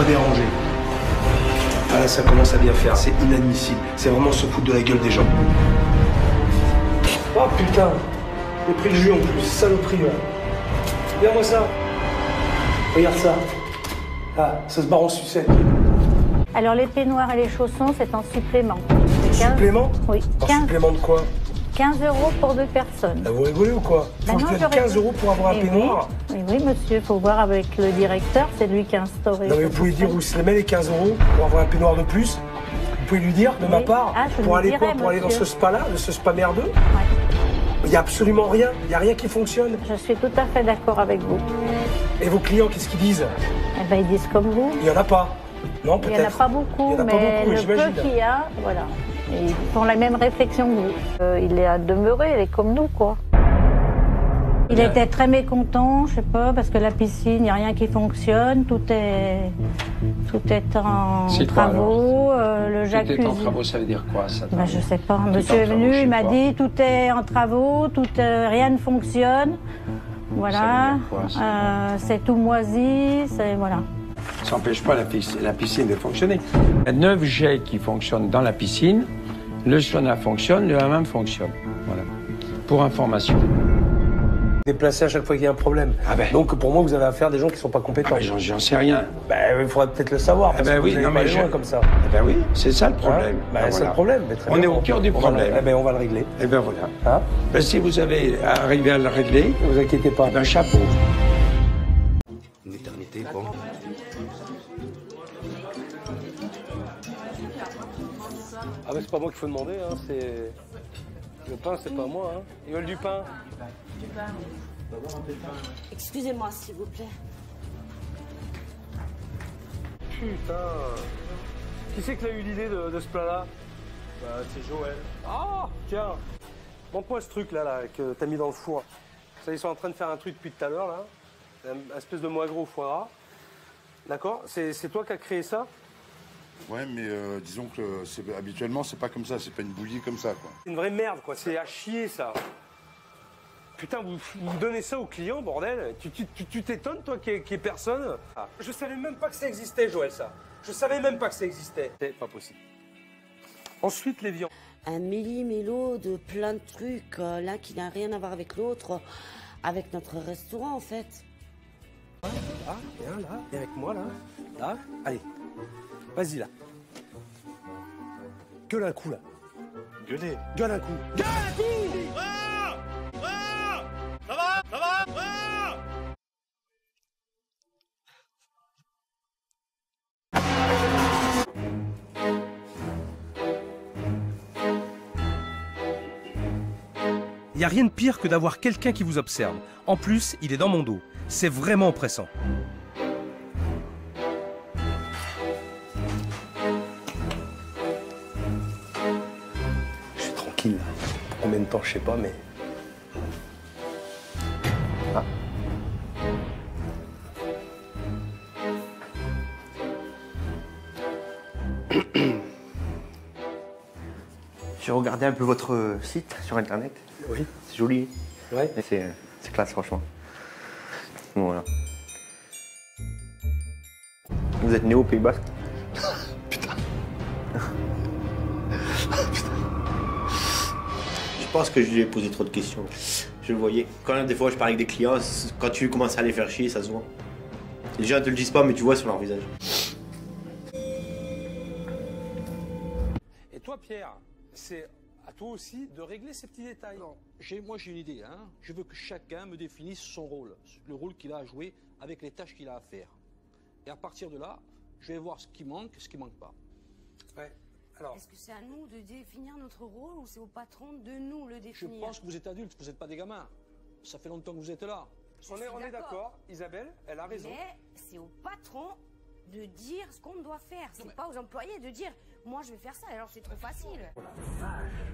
pas déranger. Ah là, ça commence à bien faire, c'est inadmissible. C'est vraiment se foutre de la gueule des gens. Oh putain, j'ai pris le jus en plus, saloperie là. Regarde-moi ça. Regarde ça. Ah, ça se barre en sucette. Alors les peignoirs et les chaussons, c'est en supplément. Supplément? Oui. En supplément de quoi? 15 € pour 2 personnes. Vous rigolez ou quoi? Bah Faut que je donne 15 € pour avoir un peignoir? Oui, monsieur, il faut voir avec le directeur, c'est lui qui a instauré. Non mais vous pouvez dire où se les met les 15 € pour avoir un peignoir de plus? Vous pouvez lui dire de ma part? Pour aller quoi? Pour aller dans ce spa-là, ce spa merdeux? Il n'y a absolument rien, il n'y a rien qui fonctionne. Je suis tout à fait d'accord avec vous. Et vos clients, qu'est-ce qu'ils disent? Eh ben, ils disent comme vous. Il n'y en a pas. Non, peut-être. Il n'y en a pas beaucoup, mais le peu qu'il y a, voilà. Et ils font la même réflexion que vous. Il est à demeurer, il est comme nous, quoi. Il était très mécontent, je sais pas, parce que la piscine, il n'y a rien qui fonctionne, tout est en travaux, le jacuzzi. Tout est en travaux, ça veut dire quoi ça? Ben, je sais pas. Monsieur est venu, il m'a dit tout est en travaux, rien ne fonctionne. Voilà, c'est tout moisi, c'est voilà. Ça n'empêche pas la piscine de fonctionner. Il y a 9 jets qui fonctionnent dans la piscine, le sauna fonctionne, le hammam fonctionne. Voilà. Pour information. Déplacer à chaque fois qu'il y a un problème. Ah ben. Donc pour moi, vous avez affaire à des gens qui ne sont pas compétents. Ah ben, j'en sais rien. Ben, il faudrait peut-être le savoir. Parce que oui, vous non, mais loin comme ça. Eh ben oui, c'est ça le problème. C'est le problème. Mais très on bien. est au cœur du problème. Eh ben, on va le régler. Eh ben voilà. Ben, si vous avez arrivé à le régler, ne vous inquiétez pas. Eh ben chapeau. Une éternité, bon. Ah ben c'est pas moi qu'il faut demander, hein. C'est... Le pain, c'est pas moi, hein. Ils veulent du pain. Du pain. Excusez-moi, s'il vous plaît. Putain. Qui c'est qui a eu l'idée de ce plat-là? Bah, c'est Joël. Ah, tiens. Montre-moi ce truc-là que t'as mis dans le four. Ça, ils sont en train de faire un truc depuis tout à l'heure, là. Une espèce de mois gros au foie gras. D'accord? C'est toi qui as créé ça? Ouais, mais disons que habituellement, c'est pas comme ça. C'est pas une bouillie comme ça, quoi. C'est une vraie merde, quoi. C'est à chier, ça. Putain, vous donnez ça aux clients, bordel. Tu t'étonnes, toi, qu'il y ait personne? Je savais même pas que ça existait, Joël, ça. Je savais même pas que ça existait. C'est pas possible. Ensuite, les viandes. Un méli-mélo de plein de trucs, l'un qui n'a rien à voir avec l'autre, avec notre restaurant, en fait. Ah, viens, là. Viens avec moi, là. Là. Allez. Vas-y, là. Gueule un coup, là. Gueulez. Gueule un coup. Gueule un coup! Ah! Ah! Ça va? Ça va? Ah! Il n'y a rien de pire que d'avoir quelqu'un qui vous observe. En plus, il est dans mon dos. C'est vraiment oppressant. Je suis tranquille. Pour combien de temps, je sais pas, mais... Ah. J'ai regardé un peu votre site sur internet. Oui. C'est joli. Ouais. C'est classe, franchement. Bon, voilà. Vous êtes né au Pays Basque? Putain. Je pense que je lui ai posé trop de questions. Je le voyais. Quand des fois je parle avec des clients, quand tu commences à les faire chier, ça se voit. Les gens ne te le disent pas, mais tu vois sur leur visage. Et toi, Pierre, c'est à toi aussi de régler ces petits détails. Non, moi j'ai une idée. Hein. Je veux que chacun me définisse son rôle, le rôle qu'il a à jouer avec les tâches qu'il a à faire. Et à partir de là, je vais voir ce qui manque, ce qui manque pas. Ouais. Alors. Est-ce que c'est à nous de définir notre rôle ou c'est au patron de nous le définir? Je pense que vous êtes adultes, vous n'êtes pas des gamins. Ça fait longtemps que vous êtes là. On est d'accord. Isabelle, elle a raison. Mais c'est au patron de dire ce qu'on doit faire. C'est pas aux employés de dire moi je vais faire ça, alors c'est trop facile. Oh la vache.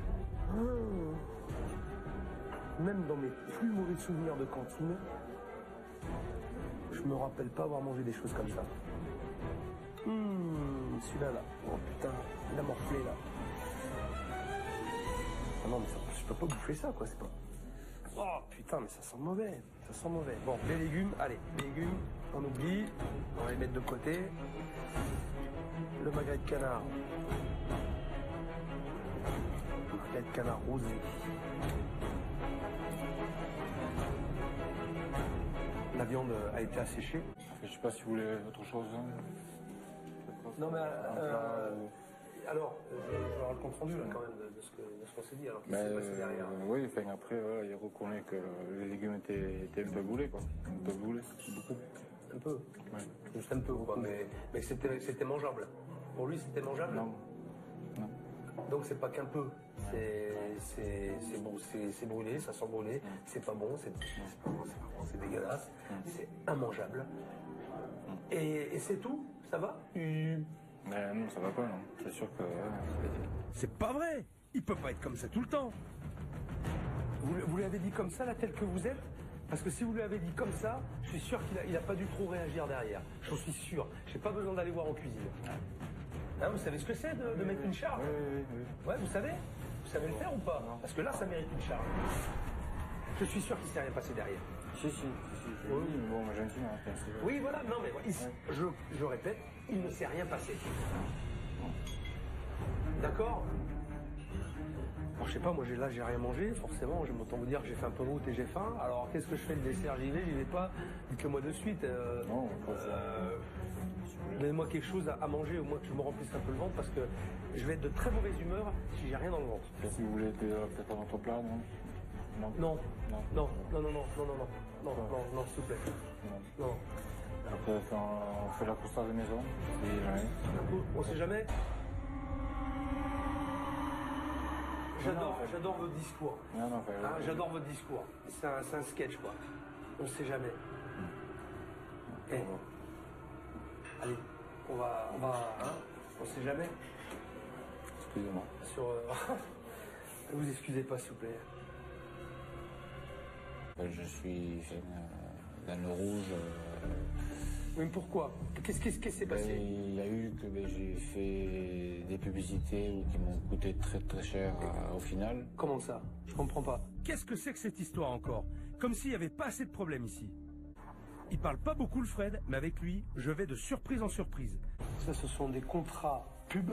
Même dans mes plus mauvais souvenirs de cantine, je me rappelle pas avoir mangé des choses comme ça. Celui-là, là. Oh putain, il a morflé, là. Ah non, mais ça, je peux pas bouffer ça, quoi, c'est pas... Oh putain, mais ça sent mauvais. Ça sent mauvais. Bon, les légumes, allez, les légumes, on oublie. On va les mettre de côté. Le magret de canard. Le magret de canard rosé. La viande a été asséchée. Je sais pas si vous voulez autre chose. Hein. Non mais alors, je vais avoir le compte rendu là quand même de ce qu'on s'est dit. Alors qu'est-ce qui s'est passé derrière? Oui, enfin, après voilà, il reconnaît que les légumes étaient un peu boulés quoi. Un peu boulés, beaucoup. Un peu. Ouais. Juste un peu quoi, mais c'était mangeable. Pour lui c'était mangeable. Non. Donc c'est pas qu'un peu. C'est bon, c'est brûlé, ça sent brûlé, c'est pas bon, c'est c'est dégueulasse, c'est immangeable. Et c'est tout? Ça va? Mais non, ça va pas, non. C'est sûr que... C'est pas vrai! Il peut pas être comme ça tout le temps! Vous lui avez dit comme ça, là, tel que vous êtes? Parce que si vous lui avez dit comme ça, je suis sûr qu'il a pas dû trop réagir derrière. J'en suis sûr. J'ai pas besoin d'aller voir en cuisine. Hein, vous savez ce que c'est de mettre une charge? Oui. Ouais, vous savez? Vous savez le faire ou pas? Parce que là, ça mérite une charge. Je suis sûr qu'il s'est rien passé derrière. Si. Oui, mais bon, gentiment. Oui, voilà, non, mais je répète, il ne s'est rien passé. D'accord? Alors, je sais pas, moi, là, j'ai rien mangé, forcément. Je m'entends vous dire que j'ai fait un peu de route et j'ai faim. Alors, qu'est-ce que je fais le dessert? J'y vais pas? Dites-le moi de suite. Non, donnez-moi quelque chose à manger, au moins que je me remplisse un peu le ventre, parce que je vais être de très mauvaise humeur si j'ai rien dans le ventre. Si vous voulez peut-être un autre plat, non? Non, s'il vous plaît. Non. Après, on fait la course à la maison, si jamais. On sait jamais. J'adore votre discours. J'adore votre discours. C'est un sketch, quoi. On sait jamais. Allez, on va, hein, on sait jamais. Excusez-moi. Vous excusez pas, s'il vous plaît. Je suis dans le rouge. Oui, mais pourquoi? Qu'est-ce qui s'est passé? Il y a eu que j'ai fait des publicités qui m'ont coûté très très cher au final. Comment ça? Je comprends pas. Qu'est-ce que c'est que cette histoire encore? Comme s'il n'y avait pas assez de problèmes ici. Il parle pas beaucoup le Fred, mais avec lui, je vais de surprise en surprise. Ça, ce sont des contrats pub,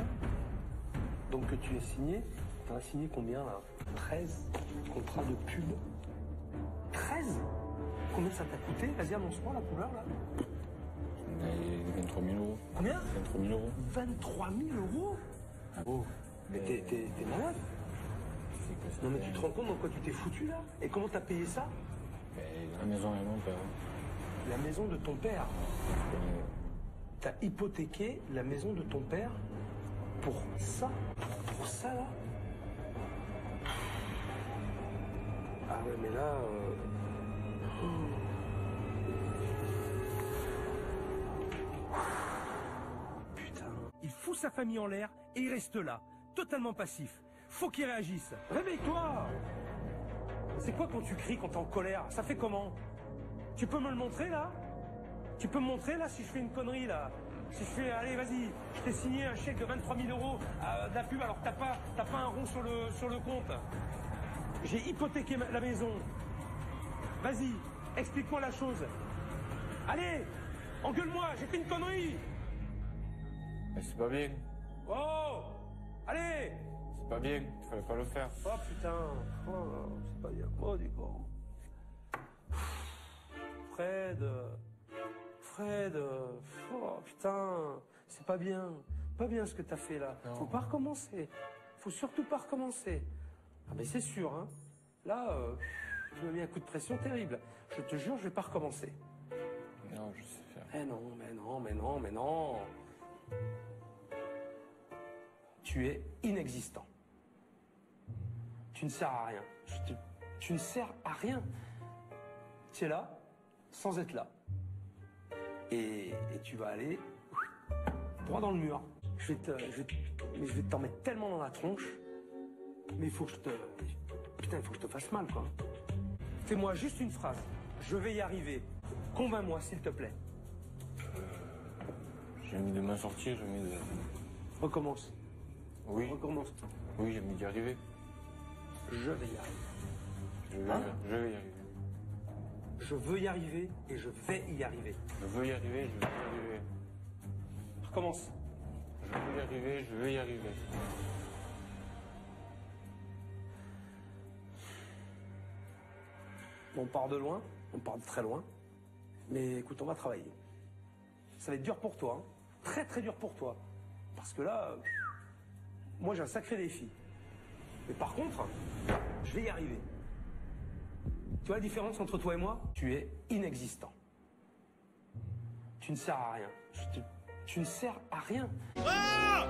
donc que tu as signé. T'en as signé combien là? 13 contrats de pub. 13? Combien ça t'a coûté? Vas-y, annonce-moi la couleur là. 23 000 euros. Combien? 23 000 euros. 23 000 euros? Oh, mais t'es malade? Non mais tu te rends compte dans quoi tu t'es foutu là? Et comment t'as payé ça? La maison est mon père. La maison de ton père? T'as hypothéqué la maison de ton père pour ça? Pour ça là? Ah ouais mais là... Putain. Il fout sa famille en l'air et il reste là, totalement passif. Faut qu'il réagisse. Réveille-toi! C'est quoi quand tu cries, quand t'es en colère? Ça fait comment? Tu peux me le montrer là? Tu peux me montrer là si je fais une connerie là? Si je fais, allez vas-y, je t'ai signé un chèque de 23 000 euros de la pub alors que t'as pas un rond sur le compte. J'ai hypothéqué la maison. Vas-y, explique-moi la chose. Allez, engueule-moi, j'ai fait une connerie. Mais c'est pas bien. Oh, allez. C'est pas bien, il fallait pas le faire. Oh putain, c'est pas bien. Oh du coup. Fred, oh putain, c'est pas bien ce que t'as fait là. Non. Faut pas recommencer. Faut surtout pas recommencer. Ah mais c'est sûr, hein. Là, je me mets un coup de pression terrible. Je te jure, je vais pas recommencer. Non, je sais faire. Mais non. Tu es inexistant. Tu ne sers à rien. Tu ne sers à rien. Tu es là, sans être là. Et tu vas aller droit dans le mur. Je vais t'en mettre tellement dans la tronche. Mais il faut que je te fasse mal, quoi. Fais-moi juste une phrase. Je vais y arriver. Convainc-moi, s'il te plaît. J'ai mis de m'en sortir, j'ai mis de... Je veux y arriver. Je veux y arriver et je vais y arriver. Je veux y arriver, je veux y arriver. Recommence. Je veux y arriver, je veux y arriver. On part de loin, on part de très loin. Mais écoute, on va travailler. Ça va être dur pour toi, hein. Très très dur pour toi. Parce que là, moi j'ai un sacré défi. Mais par contre, je vais y arriver. Tu vois la différence entre toi et moi? Tu es inexistant. Tu ne sers à rien. Tu ne sers à rien. Ah